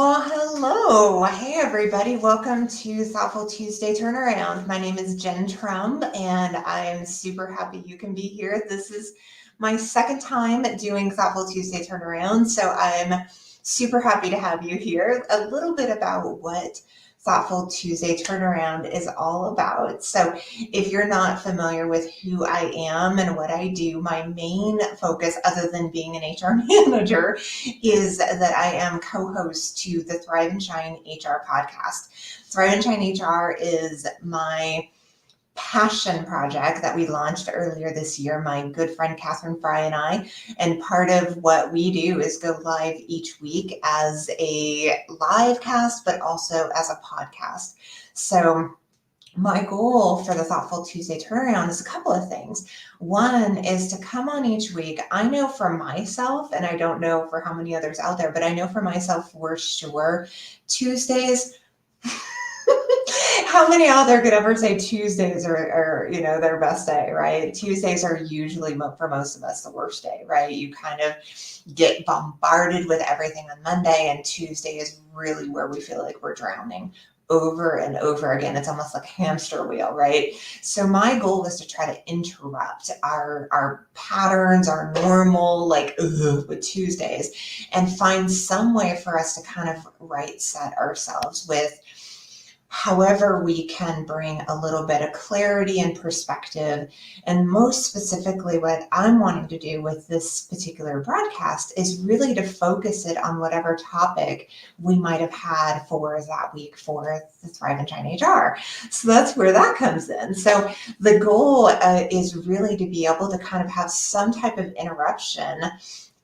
Well, hello. Hey, everybody. Welcome to Thoughtful Tuesday Turnaround. My name is Jen Trump, and I'm super happy you can be here. This is my second time doing Thoughtful Tuesday Turnaround, so I'm super happy to have you here. A little bit about what Thoughtful Tuesday Turnaround is all about. So, if you're not familiar with who I am and what I do, my main focus, other than being an HR manager, is that I am co-host to the Thrive and Shine HR podcast. Thrive and Shine HR is my passion project that we launched earlier this year, my good friend Catherine Fry and I. And part of what we do is go live each week as a live cast, but also as a podcast. So my goal for the Thoughtful Tuesday Turnaround is a couple of things. One is to come on each week. I know for myself, and I don't know for how many others out there, but I know for myself for sure, Tuesdays. How many out there could ever say Tuesdays are their best day, right? Tuesdays are usually for most of us the worst day, right? You kind of get bombarded with everything on Monday, and Tuesday is really where we feel like we're drowning over and over again. It's almost like a hamster wheel, right? So my goal was to try to interrupt our patterns, our normal with Tuesdays, and find some way for us to kind of right set ourselves with however we can bring a little bit of clarity and perspective. And most specifically, what I'm wanting to do with this particular broadcast is really to focus it on whatever topic we might have had for that week for the Thrive and Shine HR. So that's where that comes in. So the goal is really to be able to kind of have some type of interruption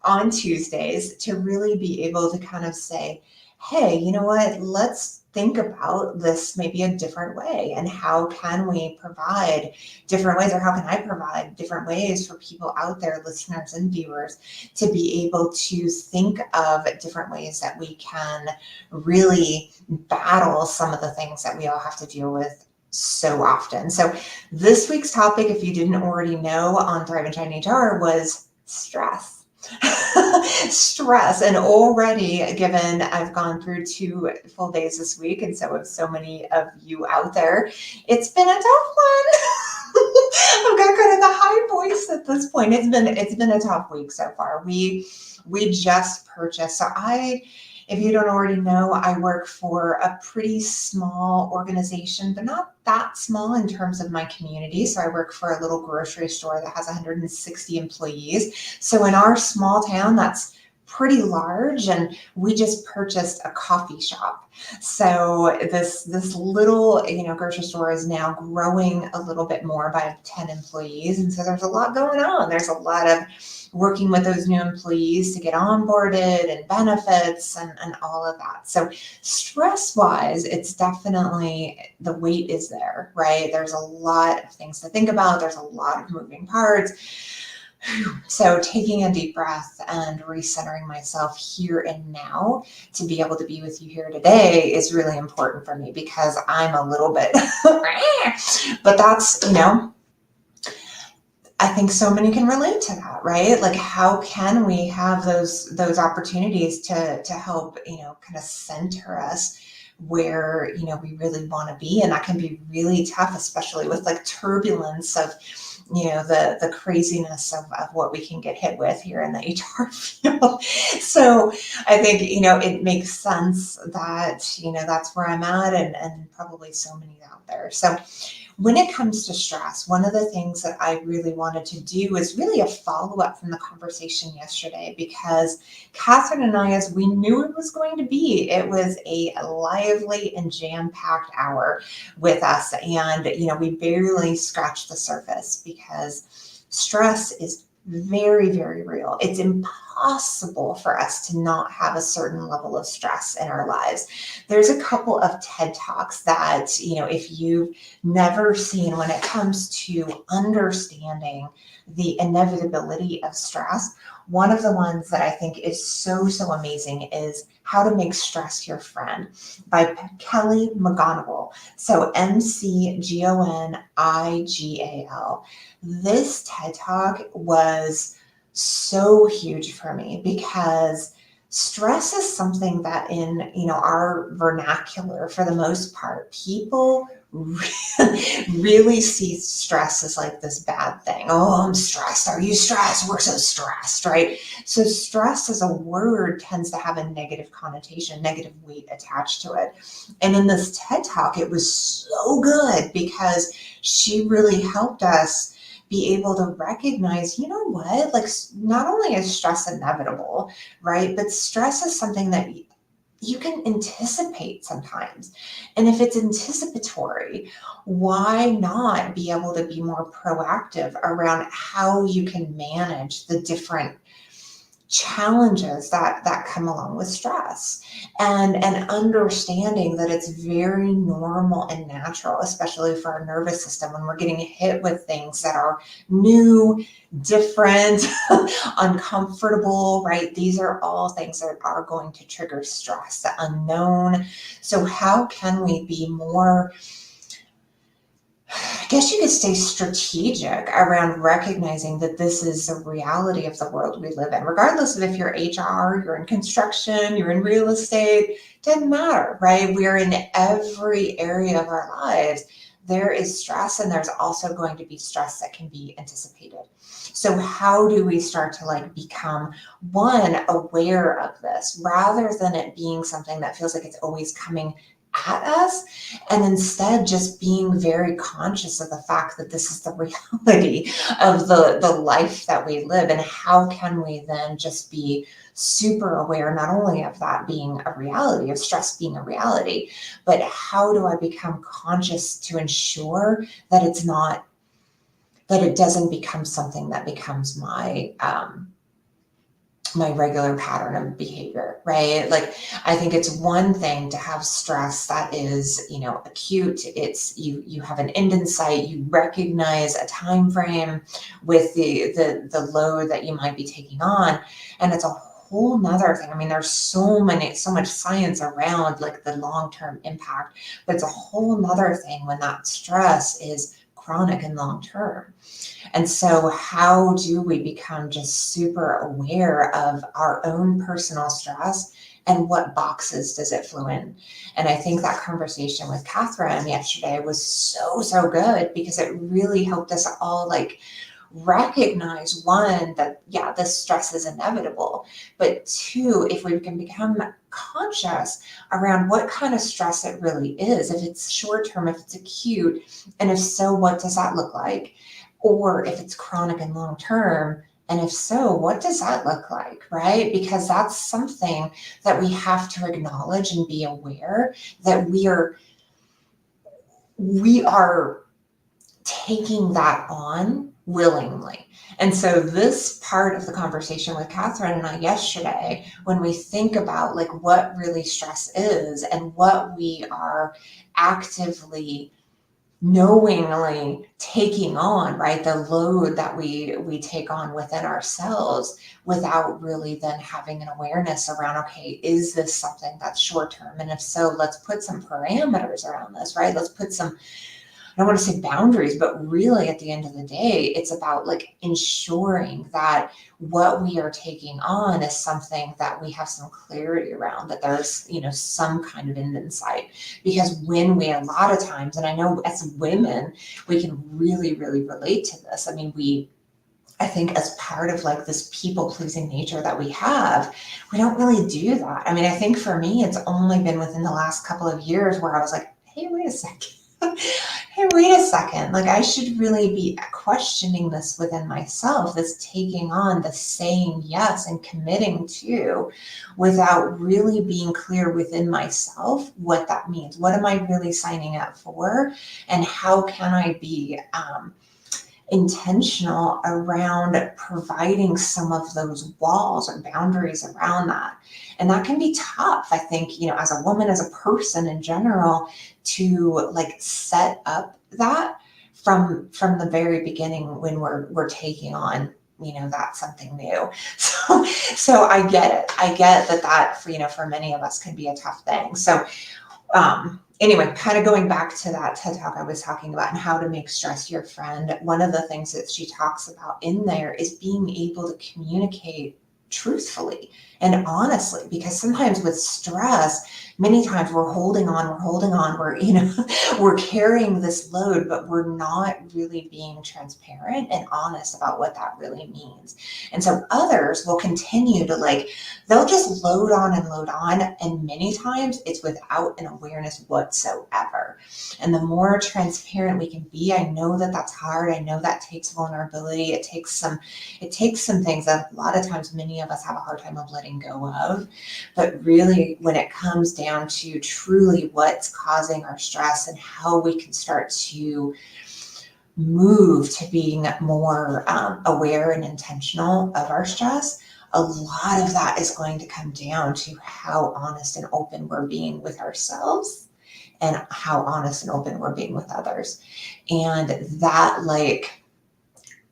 on Tuesdays to really be able to kind of say, hey, you know what, let's think about this maybe a different way, and how can we provide different ways, or how can I provide different ways for people out there, listeners and viewers, to be able to think of different ways that we can really battle some of the things that we all have to deal with so often. So this week's topic, if you didn't already know on Thrive and Shine HR, was stress. Stress. And already, given I've gone through 2 full days this week, and so have so many of you out there, it's been a tough one. I've got kind of the high voice at this point. It's been a tough week so far. We just purchased. If you don't already know, I work for a pretty small organization, but not that small in terms of my community. So I work for a little grocery store that has 160 employees. So in our small town, that's pretty large, and we just purchased a coffee shop. So this little grocery store is now growing a little bit more by 10 employees, and so there's a lot going on. There's a lot of working with those new employees to get onboarded and benefits and all of that. So stress wise, it's definitely, the weight is there, right? There's a lot of things to think about. There's a lot of moving parts. So taking a deep breath and recentering myself here and now to be able to be with you here today is really important for me, because I'm a little bit, but that's, I think so many can relate to that, right? Like, how can we have those opportunities to help, kind of center us where, we really want to be. And that can be really tough, especially with like turbulence of, the craziness of what we can get hit with here in the HR field. So I think, it makes sense that, that's where I'm at, and probably so many out there. So when it comes to stress, one of the things that I really wanted to do is really a follow-up from the conversation yesterday, because Catherine and I, as we knew it was going to be, it was a lively and jam-packed hour with us. And, we barely scratched the surface, because stress is very, very real. It's impossible for us to not have a certain level of stress in our lives. There's a couple of TED Talks that, if you've never seen, when it comes to understanding the inevitability of stress, one of the ones that I think is so amazing is How to Make Stress Your Friend by Kelly McGonigal. So McGonigal. This TED Talk was so huge for me, because stress is something that in, our vernacular, for the most part, people really see stress as like this bad thing. Oh, I'm stressed. Are you stressed? We're so stressed, right? So stress as a word tends to have a negative connotation, negative weight attached to it. And in this TED Talk, it was so good because she really helped us be able to recognize, you know what, like not only is stress inevitable, right, but stress is something that you can anticipate sometimes. And if it's anticipatory, why not be able to be more proactive around how you can manage the different challenges that come along with stress, and understanding that it's very normal and natural, especially for our nervous system, when we're getting hit with things that are new, different, uncomfortable, right? These are all things that are going to trigger stress, the unknown. So how can we be more, I guess you could say, strategic around recognizing that this is the reality of the world we live in, regardless of if you're HR, you're in construction, you're in real estate, doesn't matter, right? We're in every area of our lives. There is stress, and there's also going to be stress that can be anticipated. So how do we start to like become, one, aware of this rather than it being something that feels like it's always coming at us, and instead just being very conscious of the fact that this is the reality of the life that we live, and how can we then just be super aware not only of that being a reality, of stress being a reality, but how do I become conscious to ensure that it's not, that it doesn't become something that becomes my regular pattern of behavior, right? Like, I think it's one thing to have stress that is, acute. It's you have an end in sight. You recognize a time frame with the load that you might be taking on, and it's a whole nother thing. I mean, there's so much science around like the long-term impact, but it's a whole nother thing when that stress is chronic and long-term. And so how do we become just super aware of our own personal stress, and what boxes does it flow in? And I think that conversation with Catherine yesterday was so, so good, because it really helped us all like recognize, one, that yeah, this stress is inevitable, but two, if we can become conscious around what kind of stress it really is, if it's short term, if it's acute, and if so, what does that look like? Or if it's chronic and long term, and if so, what does that look like, right? Because that's something that we have to acknowledge and be aware that we are taking that on willingly. And so this part of the conversation with Catherine and I yesterday, when we think about like what really stress is and what we are actively, knowingly taking on, right, the load that we take on within ourselves, without really then having an awareness around, okay, is this something that's short term, and if so, let's put some parameters around this, right? Let's put some, I don't want to say boundaries, but really at the end of the day, it's about like ensuring that what we are taking on is something that we have some clarity around, that there's, some kind of end in sight. Because when we, a lot of times, and I know as women, we can really, really relate to this. I mean, I think as part of like this people pleasing nature that we have, we don't really do that. I mean, I think for me, it's only been within the last couple of years where I was like, hey, wait a second. Hey, wait a second, like I should really be questioning this within myself, this taking on, the saying yes and committing to, without really being clear within myself what that means. What am I really signing up for? And how can I be intentional around providing some of those walls or boundaries around that? And that can be tough, I think, as a woman, as a person in general, to like set up that from the very beginning when we're taking on, that's something new. So I get it. I get that for many of us can be a tough thing. So anyway, kind of going back to that TED Talk I was talking about and how to make stress your friend, one of the things that she talks about in there is being able to communicate truthfully And honestly, because sometimes with stress, many times we're holding on, we're carrying this load, but we're not really being transparent and honest about what that really means. And so others will continue to they'll just load on and load on. And many times it's without an awareness whatsoever. And the more transparent we can be, I know that that's hard. I know that takes vulnerability. It takes some things that a lot of times many of us have a hard time of letting go of. But really, when it comes down to truly what's causing our stress and how we can start to move to being more aware and intentional of our stress, a lot of that is going to come down to how honest and open we're being with ourselves and how honest and open we're being with others. And that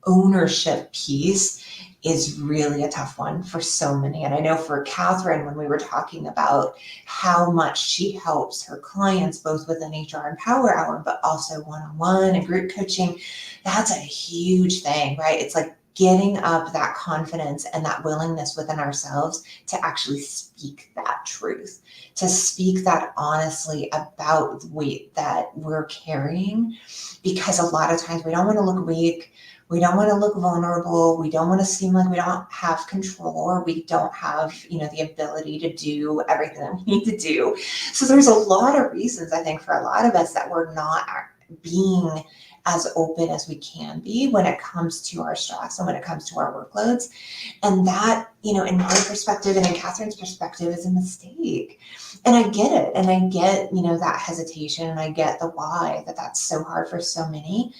ownership piece is really a tough one for so many. And I know for Catherine, when we were talking about how much she helps her clients, both within HR and Power Hour, but also one-on-one and group coaching, that's a huge thing, right? It's like getting up that confidence and that willingness within ourselves to actually speak that truth, to speak that honestly about the weight that we're carrying, because a lot of times we don't want to look weak. We don't want to look vulnerable. We don't want to seem like we don't have control or we don't have, the ability to do everything that we need to do. So there's a lot of reasons, I think, for a lot of us that we're not being as open as we can be when it comes to our stress and when it comes to our workloads. And that, in my perspective and in Catherine's perspective, is a mistake. And I get it. And I get, that hesitation, and I get the why that's so hard for so many.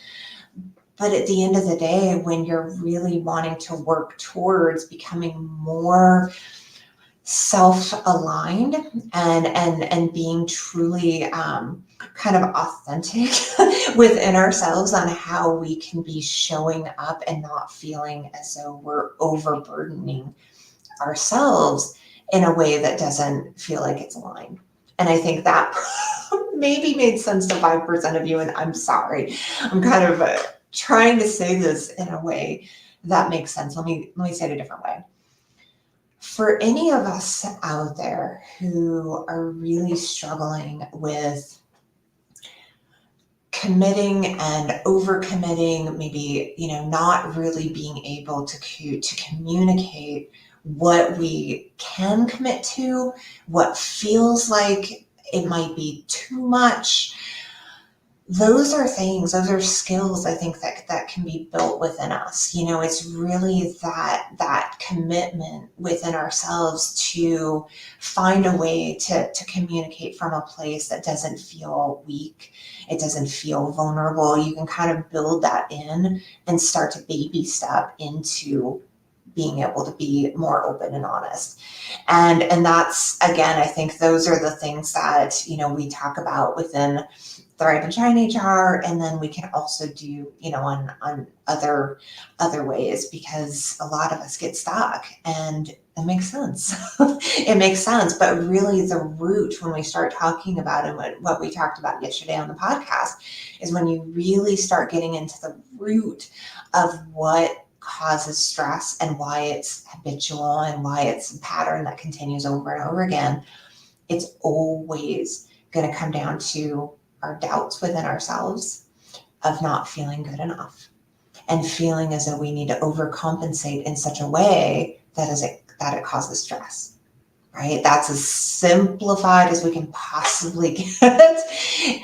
But at the end of the day, when you're really wanting to work towards becoming more self-aligned and being truly kind of authentic within ourselves on how we can be showing up and not feeling as though we're overburdening ourselves in a way that doesn't feel like it's aligned. And I think that maybe made sense to 5% of you, and I'm sorry. I'm kind of trying to say this in a way that makes sense. Let me say it a different way. For any of us out there who are really struggling with committing and overcommitting, maybe, not really being able to communicate what we can commit to, what feels like it might be too much. Those are skills, I think, that can be built within us. It's really that commitment within ourselves to find a way to communicate from a place that doesn't feel weak. It doesn't feel vulnerable. You can kind of build that in and start to baby step into being able to be more open and honest. And that's, again, I think those are the things that, we talk about within Thrive and Shine HR, and then we can also do, on other ways, because a lot of us get stuck, and it makes sense. It makes sense, but really the root, when we start talking about it, what we talked about yesterday on the podcast, is when you really start getting into the root of what causes stress and why it's habitual and why it's a pattern that continues over and over again. It's always going to come down to our doubts within ourselves of not feeling good enough and feeling as though we need to overcompensate in such a way that it causes stress, right? That's as simplified as we can possibly get.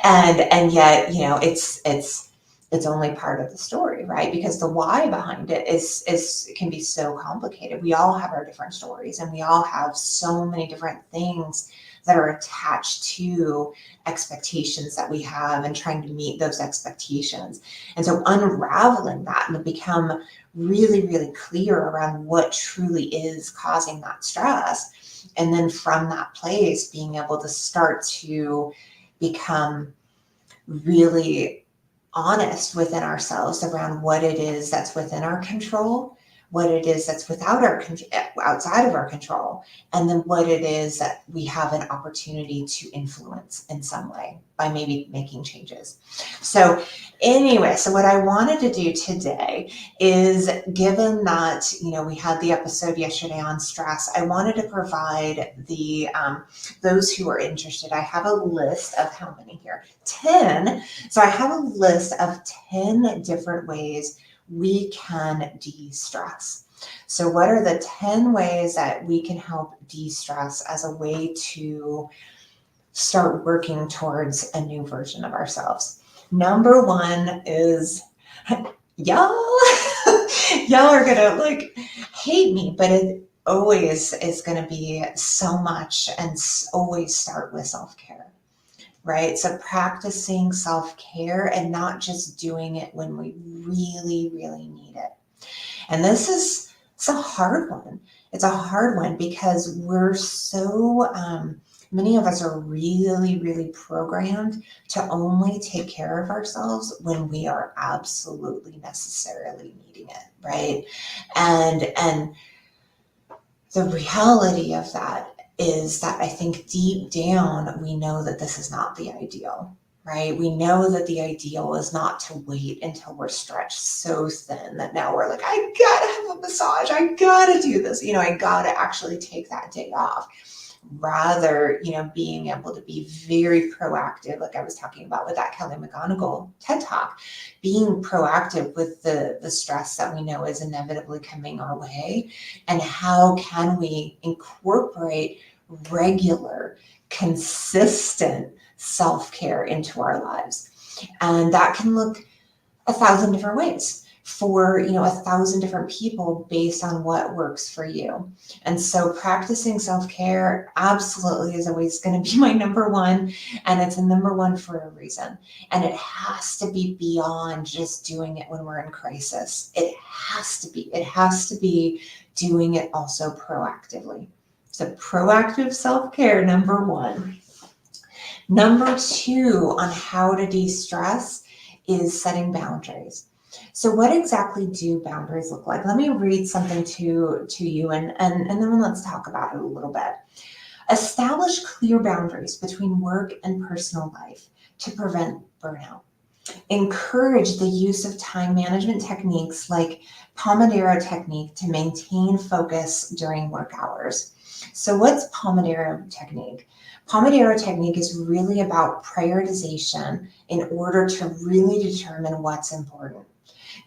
And yet, it's only part of the story, right? Because the why behind it can be so complicated. We all have our different stories, and we all have so many different things that are attached to expectations that we have and trying to meet those expectations. And so unraveling that and become really, really clear around what truly is causing that stress. And then from that place, being able to start to become really honest within ourselves around what it is that's within our control, what it is that's outside of our control, and then what it is that we have an opportunity to influence in some way by maybe making changes. So anyway, so what I wanted to do today is, given that, we had the episode yesterday on stress, I wanted to provide those who are interested. I have a list of how many here? 10. So I have a list of 10 different ways we can de-stress. So what are the 10 ways that we can help de-stress as a way to start working towards a new version of ourselves? Number one is, y'all, y'all are gonna hate me, but it always is gonna be so much, and always start with self-care. Right? So practicing self-care and not just doing it when we really, really need it. And it's a hard one. It's a hard one because we're so, many of us are really, really programmed to only take care of ourselves when we are absolutely necessarily needing it, right? And the reality of that is that I think deep down, we know that this is not the ideal, right? We know that the ideal is not to wait until we're stretched so thin that now we're like, I gotta have a massage, I gotta do this, I gotta actually take that day off. Rather, being able to be very proactive, like I was talking about with that Kelly McGonigal TED Talk, being proactive with the stress that we know is inevitably coming our way, and how can we incorporate regular, consistent self-care into our lives. And that can look 1,000 different ways for 1,000 different people based on what works for you. And so practicing self-care absolutely is always going to be my number one, and it's a number one for a reason. And it has to be beyond just doing it when we're in crisis. It has to be doing it also proactively. So proactive self-care, number one. Number two on how to de-stress is setting boundaries. So what exactly do boundaries look like? Let me read something to you, and then let's talk about it a little bit. Establish clear boundaries between work and personal life to prevent burnout. Encourage the use of time management techniques like Pomodoro technique to maintain focus during work hours. So what's Pomodoro technique? Pomodoro technique is really about prioritization in order to really determine what's important,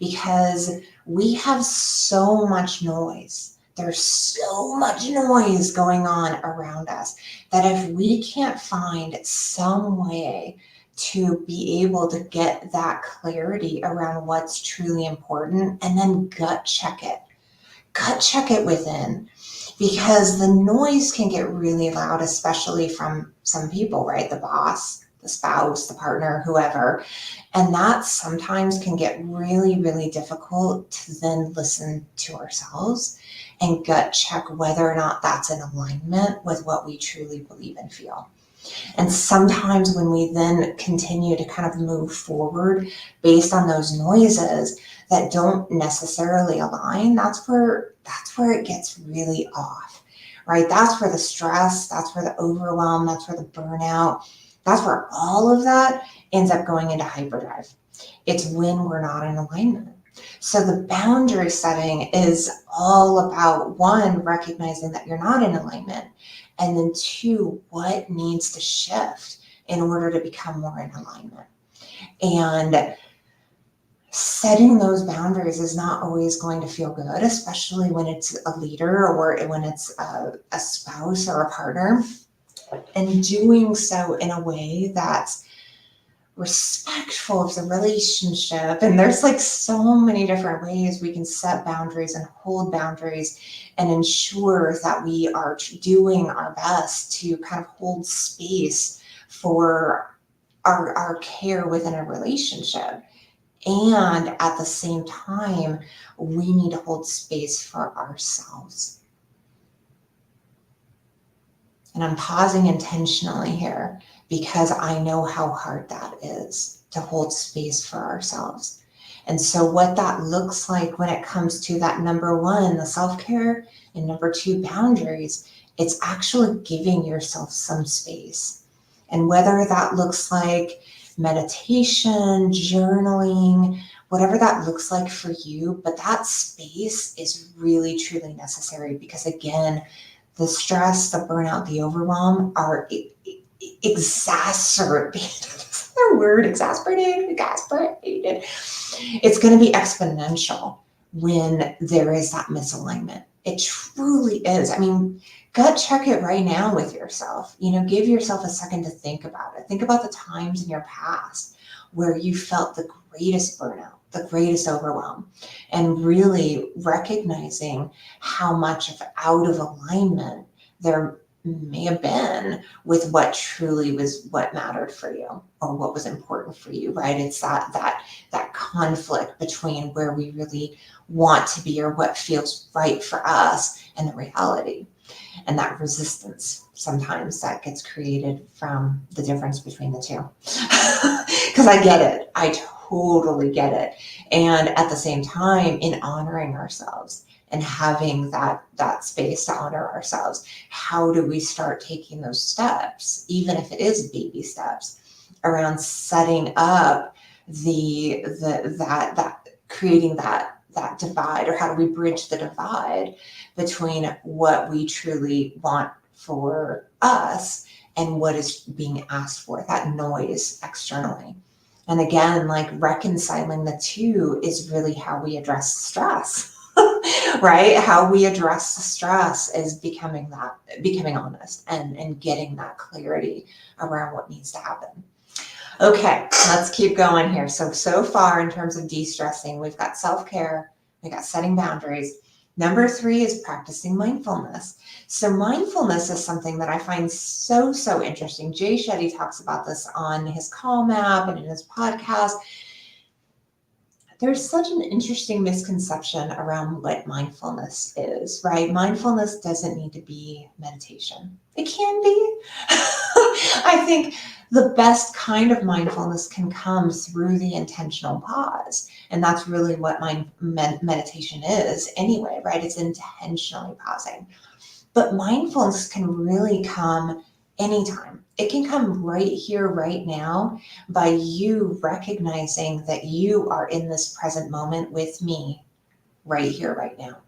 because we have so much noise. There's so much noise going on around us that if we can't find some way to be able to get that clarity around what's truly important, and then gut check it within, because the noise can get really loud, especially from some people, right? The boss, the spouse, the partner, whoever. And that sometimes can get really, really difficult to then listen to ourselves and gut check whether or not that's in alignment with what we truly believe and feel. And sometimes when we then continue to kind of move forward based on those noises that don't necessarily align, that's where it gets really off, right? That's where the stress, that's where the overwhelm, that's where the burnout, that's where all of that ends up going into hyperdrive. It's when we're not in alignment. So the boundary setting is all about, one, recognizing that you're not in alignment, and then two, what needs to shift in order to become more in alignment. And setting those boundaries is not always going to feel good, especially when it's a leader or when it's a spouse or a partner. And doing so in a way that's respectful of the relationship. And there's so many different ways we can set boundaries and hold boundaries and ensure that we are doing our best to kind of hold space for our care within a relationship. And at the same time, we need to hold space for ourselves. And I'm pausing intentionally here because I know how hard that is to hold space for ourselves. And so what that looks like when it comes to that number one, the self-care, and number two, boundaries, it's actually giving yourself some space. And whether that looks like meditation, journaling, whatever that looks like for you, but that space is really truly necessary because again, the stress, the burnout, the overwhelm are exacerbated. Is that a word? Exasperated? It's going to be exponential when there is that misalignment. It truly is. I mean, gut check it right now with yourself. Give yourself a second to think about it. Think about the times in your past where you felt the greatest burnout, the greatest overwhelm, and really recognizing how much of out of alignment there may have been with what truly was what mattered for you or what was important for you, right? It's that conflict between where we really want to be or what feels right for us and the reality, and that resistance sometimes that gets created from the difference between the two. Because I get it. I totally get it. And at the same time, in honoring ourselves and having that space to honor ourselves, how do we start taking those steps, even if it is baby steps, around setting up that creating that divide, or how do we bridge the divide between what we truly want for us and what is being asked for, that noise externally. And again, like reconciling the two is really how we address stress, right? How we address the stress is becoming honest and getting that clarity around what needs to happen. Okay, let's keep going here. So far in terms of de-stressing, we've got self-care, we got setting boundaries. Number 3 is practicing mindfulness. So mindfulness is something that I find so interesting. Jay Shetty talks about this on his Calm app and in his podcast. There's such an interesting misconception around what mindfulness is, right? Mindfulness doesn't need to be meditation. It can be. I think the best kind of mindfulness can come through the intentional pause. And that's really what meditation is anyway, right? It's intentionally pausing. But mindfulness can really come anytime. It can come right here, right now, by you recognizing that you are in this present moment with me right here, right now.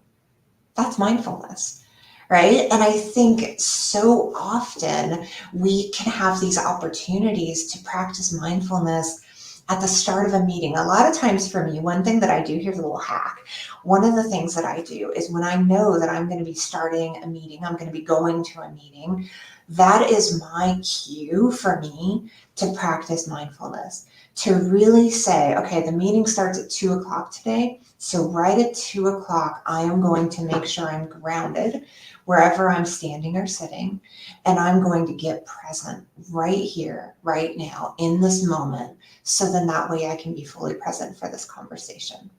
That's mindfulness, right? And I think so often we can have these opportunities to practice mindfulness at the start of a meeting. A lot of times for me, one thing that I do, here's a little hack. One of the things that I do is when I know that I'm going to be starting a meeting, I'm going to be going to a meeting, that is my cue for me to practice mindfulness, to really say, okay, the meeting starts at 2:00 today. So right at 2:00, I am going to make sure I'm grounded wherever I'm standing or sitting, and I'm going to get present right here, right now, in this moment. So then that way I can be fully present for this conversation.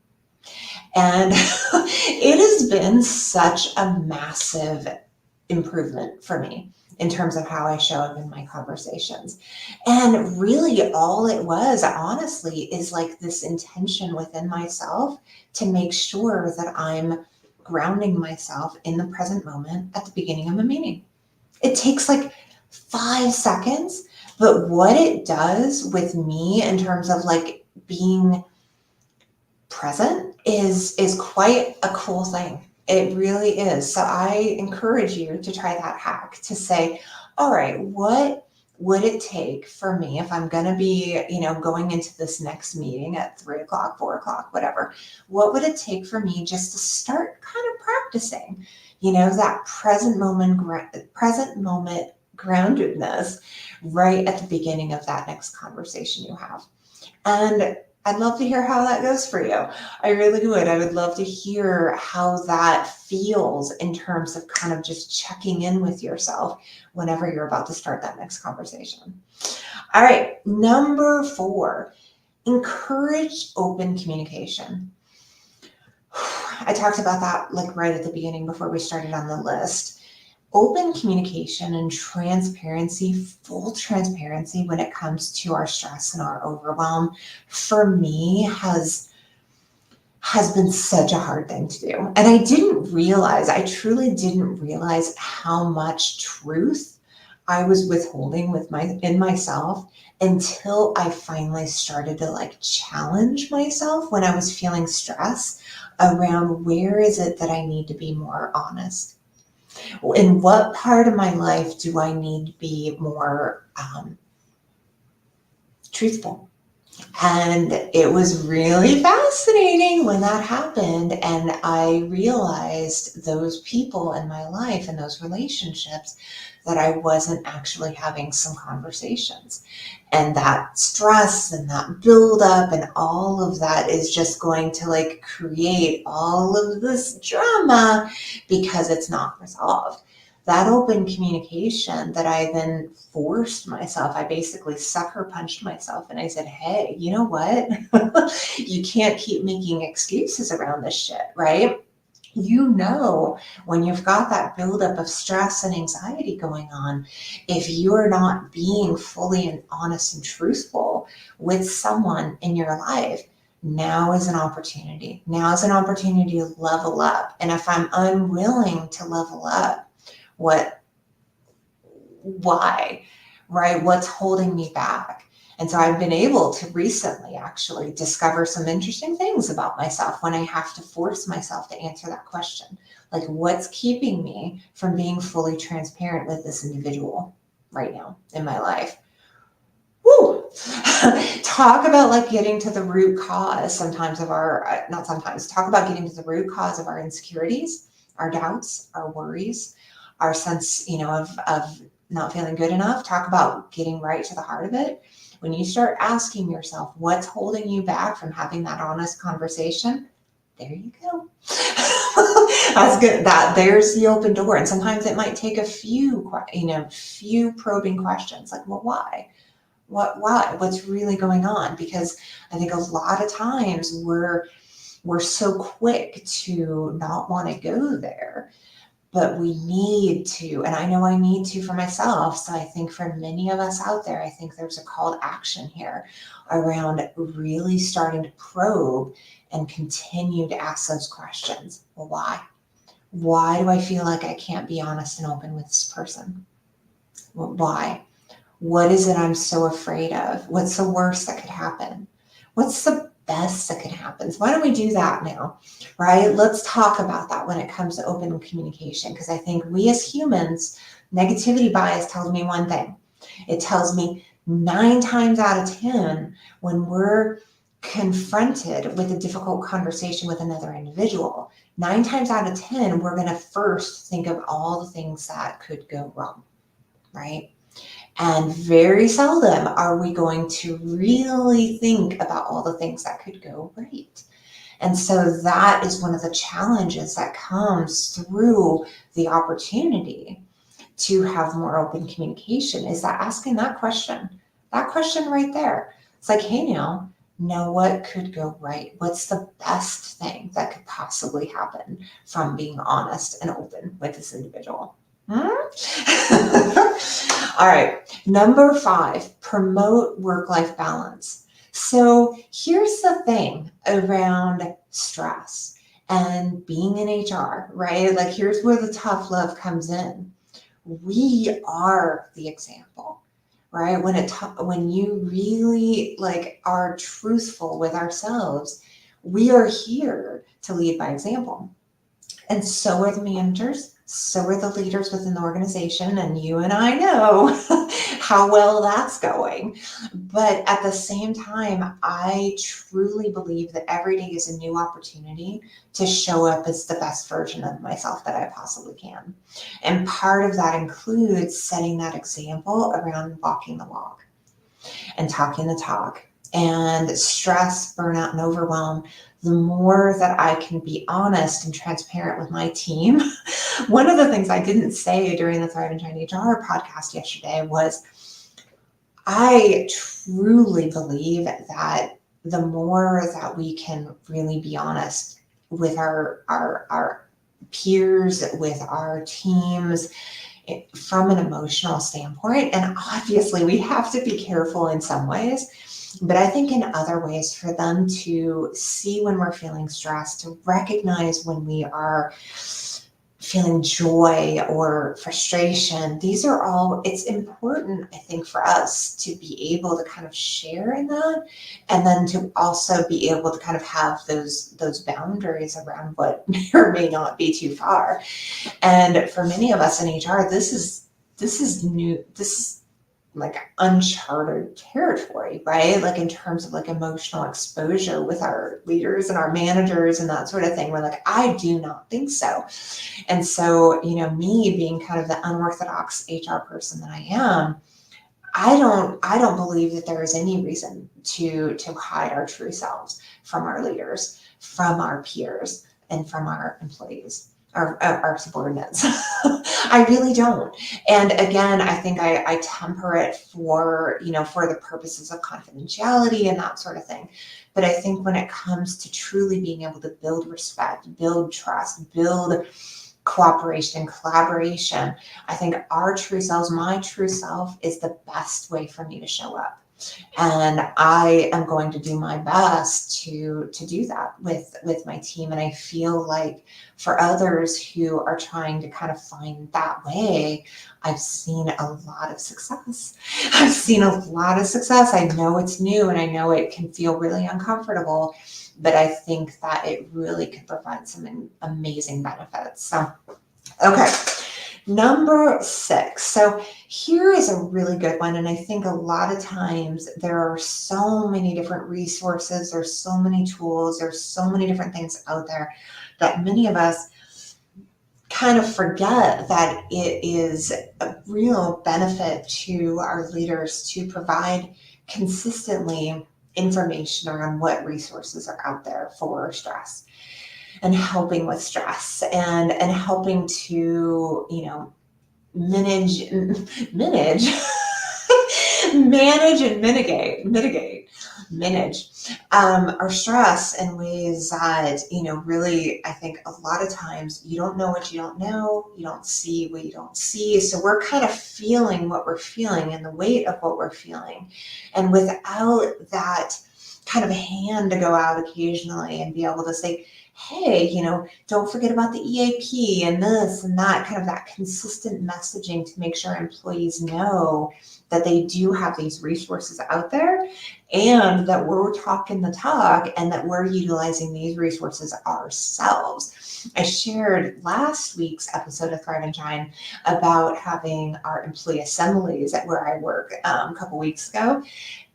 And it has been such a massive improvement for me in terms of how I show up in my conversations. And really all it was, honestly, is like this intention within myself to make sure that I'm grounding myself in the present moment at the beginning of a meeting. It takes like 5 seconds, but what it does with me in terms of like being present is quite a cool thing. It really is. So I encourage you to try that hack, to say, all right, what would it take for me if I'm going to be, going into this next meeting at 3:00, 4:00, whatever, what would it take for me just to start kind of practicing, that present moment groundedness right at the beginning of that next conversation you have. And I'd love to hear how that goes for you. I really would. I would love to hear how that feels in terms of kind of just checking in with yourself whenever you're about to start that next conversation. All right, number 4, encourage open communication. I talked about that like right at the beginning before we started on the list. Open communication and transparency, full transparency when it comes to our stress and our overwhelm, for me has has been such a hard thing to do. And I truly didn't realize how much truth I was withholding in myself until I finally started to like challenge myself when I was feeling stress around where is it that I need to be more honest? In what part of my life do I need to be more truthful? And it was really fascinating when that happened. And I realized those people in my life and those relationships that I wasn't actually having some conversations. And that stress and that buildup and all of that is just going to like create all of this drama because it's not resolved. That open communication that I then forced myself, I basically sucker punched myself and I said, hey, you know what? You can't keep making excuses around this shit, right? You know, when you've got that buildup of stress and anxiety going on, if you're not being fully and honest and truthful with someone in your life, now is an opportunity. Now is an opportunity to level up. And if I'm unwilling to level up, why, right? What's holding me back? And so I've been able to recently actually discover some interesting things about myself when I have to force myself to answer that question. Like, what's keeping me from being fully transparent with this individual right now in my life? Woo! Talk about like getting to the root cause sometimes of our, not sometimes, talk about getting to the root cause of our insecurities, our doubts, our worries, our sense, of not feeling good enough. Talk about getting right to the heart of it. When you start asking yourself what's holding you back from having that honest conversation, there you go. That's good. There's the open door. And sometimes it might take a few probing questions like, well, why? What's really going on? Because I think a lot of times we're so quick to not want to go there, but we need to, and I know I need to for myself. So I think for many of us out there, I think there's a call to action here around really starting to probe and continue to ask those questions. Well, why? Why do I feel like I can't be honest and open with this person? Well, why? What is it I'm so afraid of? What's the worst that could happen? What's the best that could happen? So why don't we do that now, right? Let's talk about that when it comes to open communication, because I think we as humans, negativity bias tells me one thing. It tells me 9 times out of 10, when we're confronted with a difficult conversation with another individual, 9 times out of 10, we're going to first think of all the things that could go wrong, right? And very seldom are we going to really think about all the things that could go right. And so that is one of the challenges that comes through the opportunity to have more open communication, is that asking that question right there. It's like, hey, now what could go right? What's the best thing that could possibly happen from being honest and open with this individual? All right. Number 5, promote work-life balance. So here's the thing around stress and being in HR, right? Like, here's where the tough love comes in. We are the example, right? When you really like are truthful with ourselves, we are here to lead by example. And so are the managers, so are the leaders within the organization, and you and I know how well that's going. But at the same time, I truly believe that every day is a new opportunity to show up as the best version of myself that I possibly can. And part of that includes setting that example around walking the walk and talking the talk. And stress, burnout, and overwhelm, the more that I can be honest and transparent with my team. One of the things I didn't say during the Thrive and Shine HR podcast yesterday was I truly believe that the more that we can really be honest with our peers, with our teams, from an emotional standpoint, and obviously we have to be careful in some ways But I think in other ways for them to see when we're feeling stressed, to recognize when we are feeling joy or frustration, these are all, it's important, I think, for us to be able to kind of share in that, and then to also be able to kind of have those boundaries around what may or may not be too far. And for many of us in HR, this is new, this is like uncharted territory, right? Like in terms of like emotional exposure with our leaders and our managers and that sort of thing. We're like, I do not think so. And so, me being kind of the unorthodox HR person that I am, I don't believe that there is any reason to hide our true selves from our leaders, from our peers, and from our employees, our subordinates. I really don't. And again, I think I temper it for the purposes of confidentiality and that sort of thing. But I think when it comes to truly being able to build respect, build trust, build cooperation and collaboration, I think our true selves, my true self, is the best way for me to show up. And I am going to do my best to do that with my team. And I feel like for others who are trying to kind of find that way, I've seen a lot of success. I've seen a lot of success. I know it's new and I know it can feel really uncomfortable, but I think that it really could provide some amazing benefits. So, okay. Number 6. So here is a really good one. And I think a lot of times there are so many different resources, there's so many tools, there's so many different things out there that many of us kind of forget that it is a real benefit to our leaders to provide consistently information around what resources are out there for stress and helping with stress and helping to manage manage and mitigate manage our stress in ways that really, I think a lot of times you don't know what you don't know, you don't see what you don't see, so we're kind of feeling what we're feeling and the weight of what we're feeling, and without that kind of hand to go out occasionally and be able to say, hey, don't forget about the EAP and this and that, kind of that consistent messaging to make sure employees know that they do have these resources out there and that we're talking the talk and that we're utilizing these resources ourselves. I shared last week's episode of Thrive and Shine about having our employee assemblies at where I work a couple weeks ago.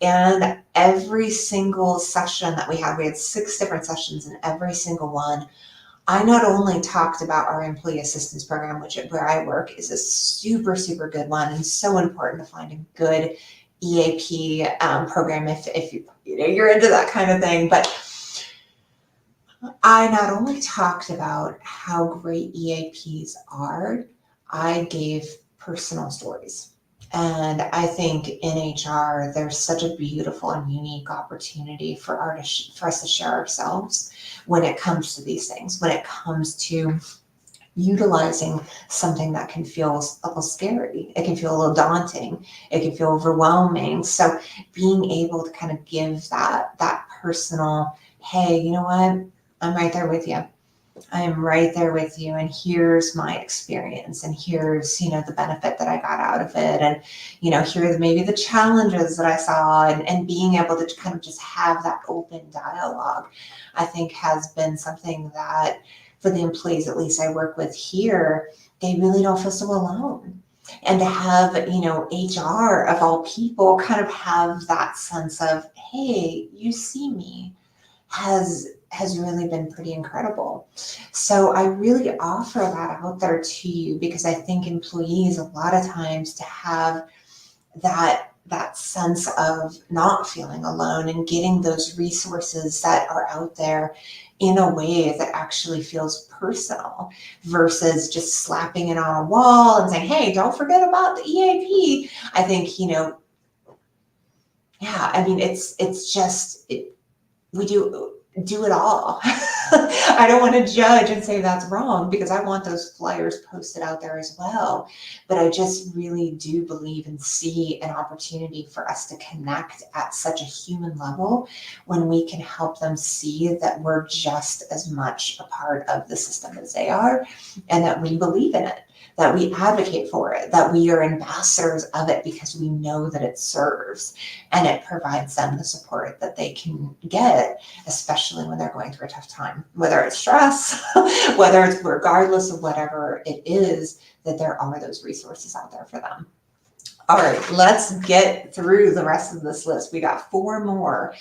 And every single session that we had 6 different sessions, and every single one, I not only talked about our employee assistance program, which where I work is a super, super good one and so important to find a good EAP program if you're into that kind of thing. But I not only talked about how great EAPs are, I gave personal stories. And I think in HR, there's such a beautiful and unique opportunity for us to share ourselves when it comes to these things, when it comes to utilizing something that can feel a little scary. It can feel a little daunting. It can feel overwhelming. So being able to kind of give that personal, hey, you know what? I'm right there with you. I am right there with you, and here's my experience, and here's the benefit that I got out of it, and here's maybe the challenges that I saw, and being able to kind of just have that open dialogue, I think has been something that for the employees, at least I work with here, they really don't feel so alone. And to have HR of all people kind of have that sense of, hey, you see me, has really been pretty incredible. So I really offer that out there to you because I think employees a lot of times to have that sense of not feeling alone and getting those resources that are out there in a way that actually feels personal versus just slapping it on a wall and saying, hey, don't forget about the EAP. I think, yeah, I mean, we do do it all. I don't want to judge and say that's wrong, because I want those flyers posted out there as well. But I just really do believe and see an opportunity for us to connect at such a human level when we can help them see that we're just as much a part of the system as they are, and that we believe in it, that we advocate for it, that we are ambassadors of it because we know that it serves and it provides them the support that they can get, especially when they're going through a tough time, whether it's stress, whether it's regardless of whatever it is, that there are those resources out there for them. All right, let's get through the rest of this list. We got 4 more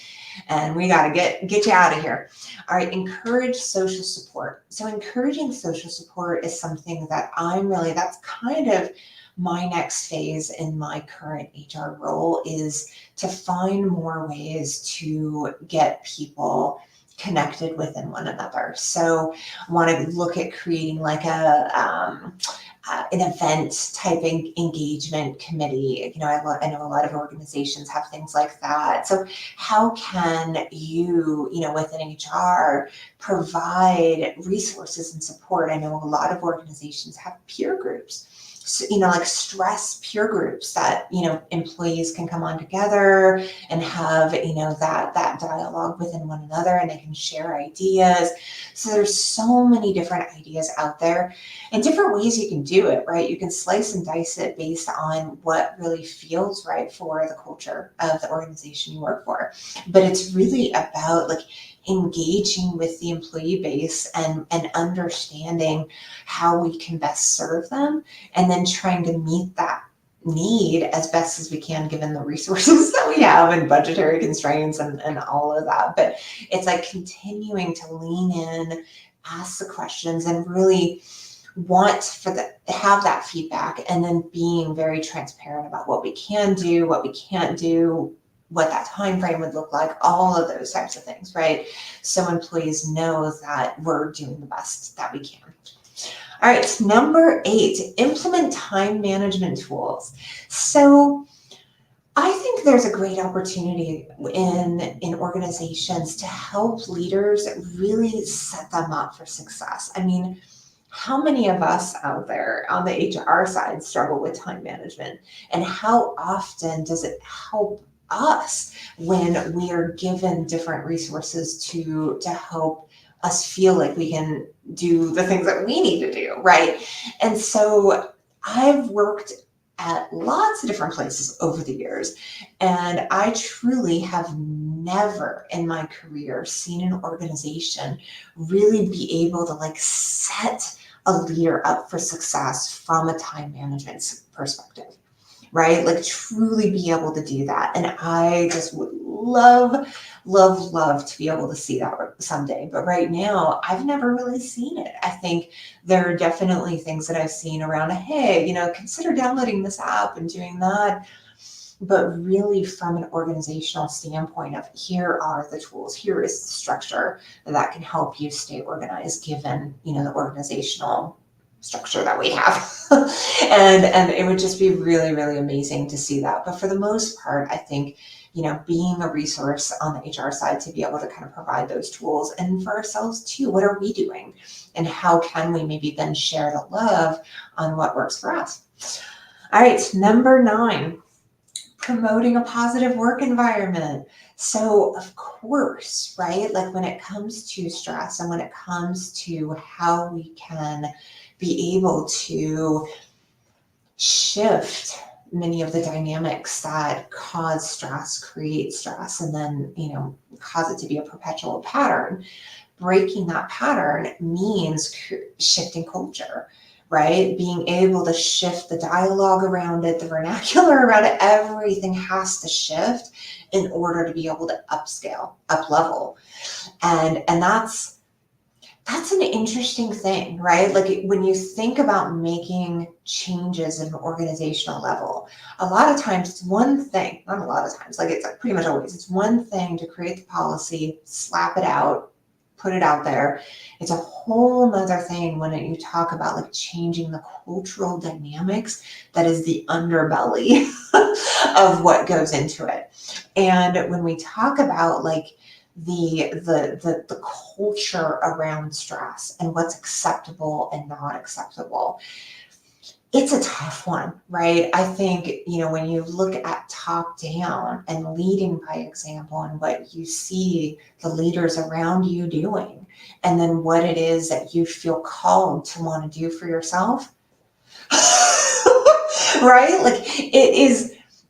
and we got to get you out of here. All right, encourage social support. So encouraging social support is something that that's kind of my next phase in my current HR role, is to find more ways to get people connected within one another. So I want to look at creating like an event type engagement committee. I know a lot of organizations have things like that. So how can you, within HR, provide resources and support? I know a lot of organizations have peer groups. So, like stress peer groups that, employees can come on together and have, that dialogue within one another, and they can share ideas. So there's so many different ideas out there and different ways you can do it, right? You can slice and dice it based on what really feels right for the culture of the organization you work for. But it's really about like engaging with the employee base and understanding how we can best serve them, and then trying to meet that need as best as we can given the resources that we have and budgetary constraints and all of that. But it's like continuing to lean in, ask the questions, and really have that feedback, and then being very transparent about what we can do, what we can't do, what that time frame would look like, all of those types of things, right? So employees know that we're doing the best that we can. All right, number 8, implement time management tools. So I think there's a great opportunity in organizations to help leaders really set them up for success. I mean, how many of us out there on the HR side struggle with time management? And how often does it help us when we are given different resources to help us feel like we can do the things that we need to do, right? And so I've worked at lots of different places over the years, and I truly have never in my career seen an organization really be able to like set a leader up for success from a time management perspective, right? Like truly be able to do that. And I just would love to be able to see that someday. But right now, I've never really seen it. I think there are definitely things that I've seen around, hey, consider downloading this app and doing that. But really from an organizational standpoint of here are the tools, here is the structure that can help you stay organized given, the organizational structure that we have. and it would just be really, really amazing to see that. But for the most part, I think, being a resource on the HR side to be able to kind of provide those tools, and for ourselves too, what are we doing? And how can we maybe then share the love on what works for us? All right, number 9. Promoting a positive work environment. So of course, right, like when it comes to stress and when it comes to how we can be able to shift many of the dynamics that cause stress, create stress, and then, cause it to be a perpetual pattern. Breaking that pattern means shifting culture, right? Being able to shift the dialogue around it, the vernacular around it, everything has to shift in order to be able to upscale, up level. And that's an interesting thing, right? Like when you think about making changes at an organizational level, a lot of times it's one thing, not a lot of times, like it's pretty much always, it's one thing to create the policy, slap it out, put it out there. It's a whole nother thing when you talk about like changing the cultural dynamics that is the underbelly of what goes into it. And when we talk about like the culture around stress and what's acceptable and not acceptable. It's a tough one, right? I think, when you look at top down and leading by example and what you see the leaders around you doing, and then what it is that you feel called to want to do for yourself, right? Like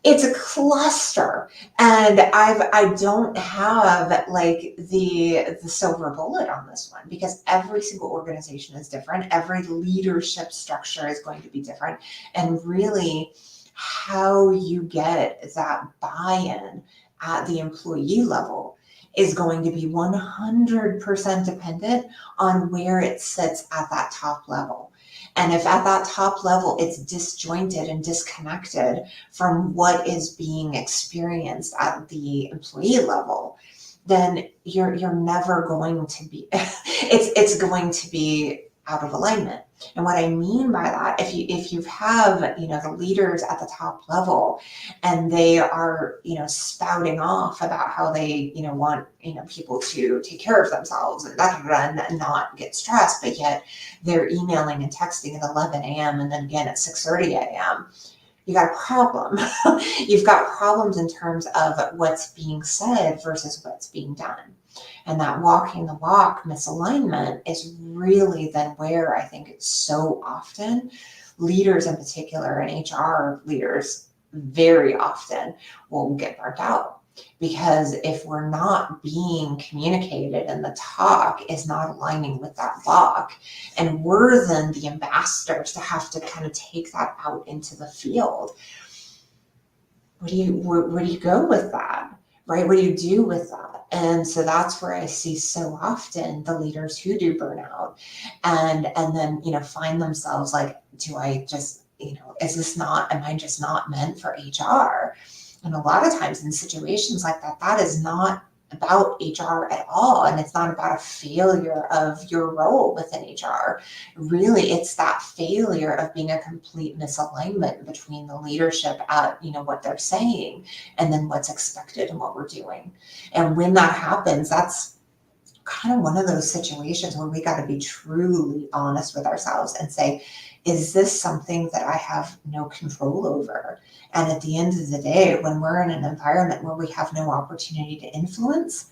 it's a cluster, and I don't have like the silver bullet on this one, because every single organization is different. Every leadership structure is going to be different, and really how you get that buy-in at the employee level is going to be 100% dependent on where it sits at that top level. And if at that top level it's disjointed and disconnected from what is being experienced at the employee level, then you're never going to be it's going to be out of alignment. And what I mean by that, if you have the leaders at the top level and they are spouting off about how they want people to take care of themselves and and not get stressed, but yet they're emailing and texting at 11 a.m. and then again at 6:30 a.m. You got a problem. You've got problems in terms of what's being said versus what's being done. And that walking the walk misalignment is really then where I think it's so often leaders in particular, and HR leaders very often will get burnt out. Because if we're not being communicated and the talk is not aligning with that walk, and we're then the ambassadors to have to kind of take that out into the field, where do you go with that, right? What do you do with that? And so that's where I see so often the leaders who do burnout and then find themselves like, do I just am I just not meant for HR? And a lot of times in situations like that, that is not about HR at all. And it's not about a failure of your role within HR. Really, it's that failure of being a complete misalignment between the leadership at, what they're saying and then what's expected and what we're doing. And when that happens, that's kind of one of those situations where we got to be truly honest with ourselves and say, is this something that I have no control over? And at the end of the day, when we're in an environment where we have no opportunity to influence,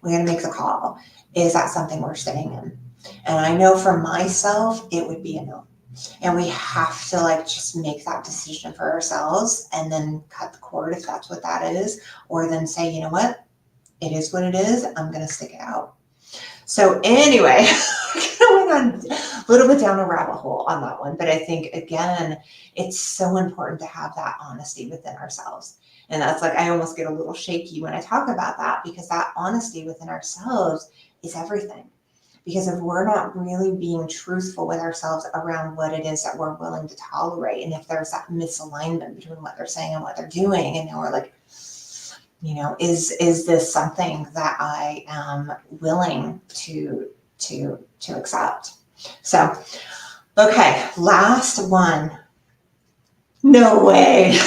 we got to make the call. Is that something we're staying in? And I know for myself, it would be a no. And we have to just make that decision for ourselves and then cut the cord if that's what that is, or then say, you know what, it is what it is. I'm going to stick it out. So anyway, I went on a little bit down a rabbit hole on that one, but I think again, it's so important to have that honesty within ourselves. And that's I almost get a little shaky when I talk about that, because that honesty within ourselves is everything. Because if we're not really being truthful with ourselves around what it is that we're willing to tolerate, and if there's that misalignment between what they're saying and what they're doing, and now we're like, is this something that I am willing to accept? So, okay, last one. No way.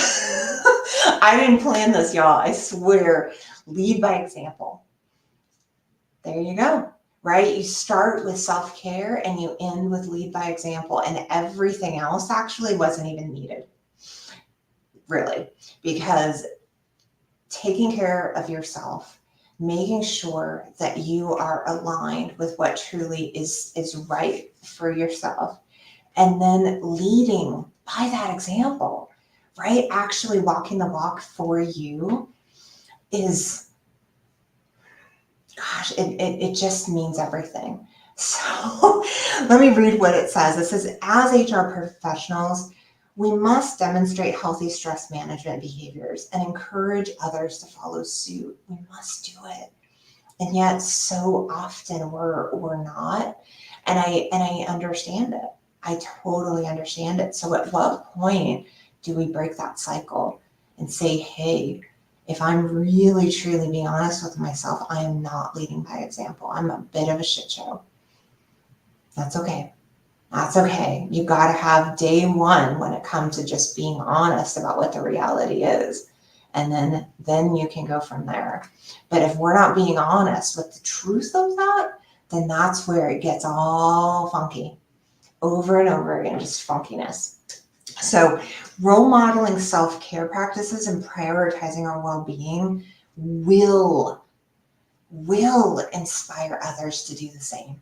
I didn't plan this, y'all. I swear. Lead by example. There you go. Right? You start with self-care and you end with lead by example, and everything else actually wasn't even needed. Really, because taking care of yourself, making sure that you are aligned with what truly is right for yourself, and then leading by that example, right? Actually walking the walk for you is, gosh, it just means everything. So let me read what it says. It says, as HR professionals, we must demonstrate healthy stress management behaviors and encourage others to follow suit. We must do it. And yet so often we're not. And I understand it. I totally understand it. So at what point do we break that cycle and say, hey, if I'm really truly being honest with myself, I am not leading by example. I'm a bit of a shit show. That's okay. That's okay. You got to have day one when it comes to just being honest about what the reality is. And then you can go from there. But if we're not being honest with the truth of that, then that's where it gets all funky over and over again, just funkiness. So role modeling self-care practices and prioritizing our well-being will inspire others to do the same.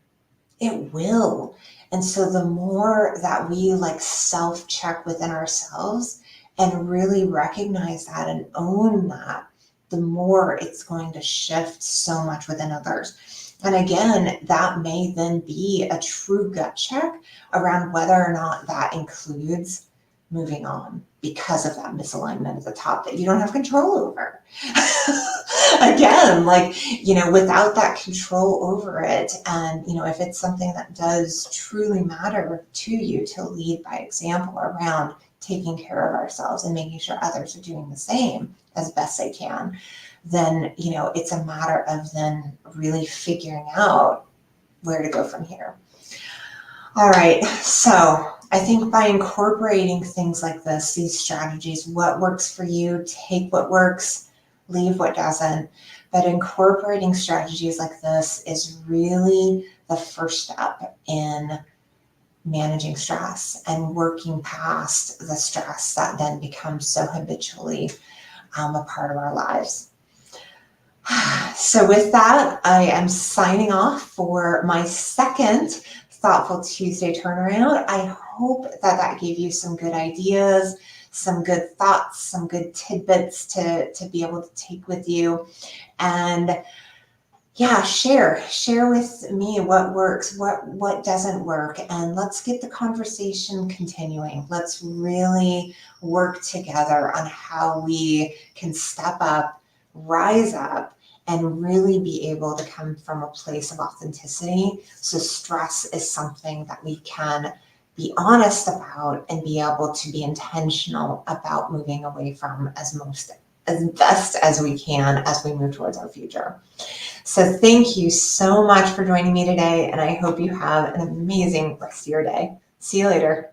It will. And so the more that we like self-check within ourselves and really recognize that and own that, the more it's going to shift so much within others. And again, that may then be a true gut check around whether or not that includes moving on because of that misalignment at the top that you don't have control over. Again, like, without that control over it, and, if it's something that does truly matter to you to lead by example around taking care of ourselves and making sure others are doing the same as best they can, then, it's a matter of then really figuring out where to go from here. All right, so I think by incorporating things like this, these strategies, what works for you, take what works, leave what doesn't. But incorporating strategies like this is really the first step in managing stress and working past the stress that then becomes so habitually a part of our lives. So with that, I am signing off for my second Thoughtful Tuesday turnaround. I hope that gave you some good ideas, some good thoughts, some good tidbits to be able to take with you. And yeah, share with me what works, what doesn't work, and let's get the conversation continuing. Let's really work together on how we can step up, rise up, and really be able to come from a place of authenticity. So stress is something that we can be honest about and be able to be intentional about moving away from as best as we can as we move towards our future. So thank you so much for joining me today, and I hope you have an amazing rest of your day. See you later.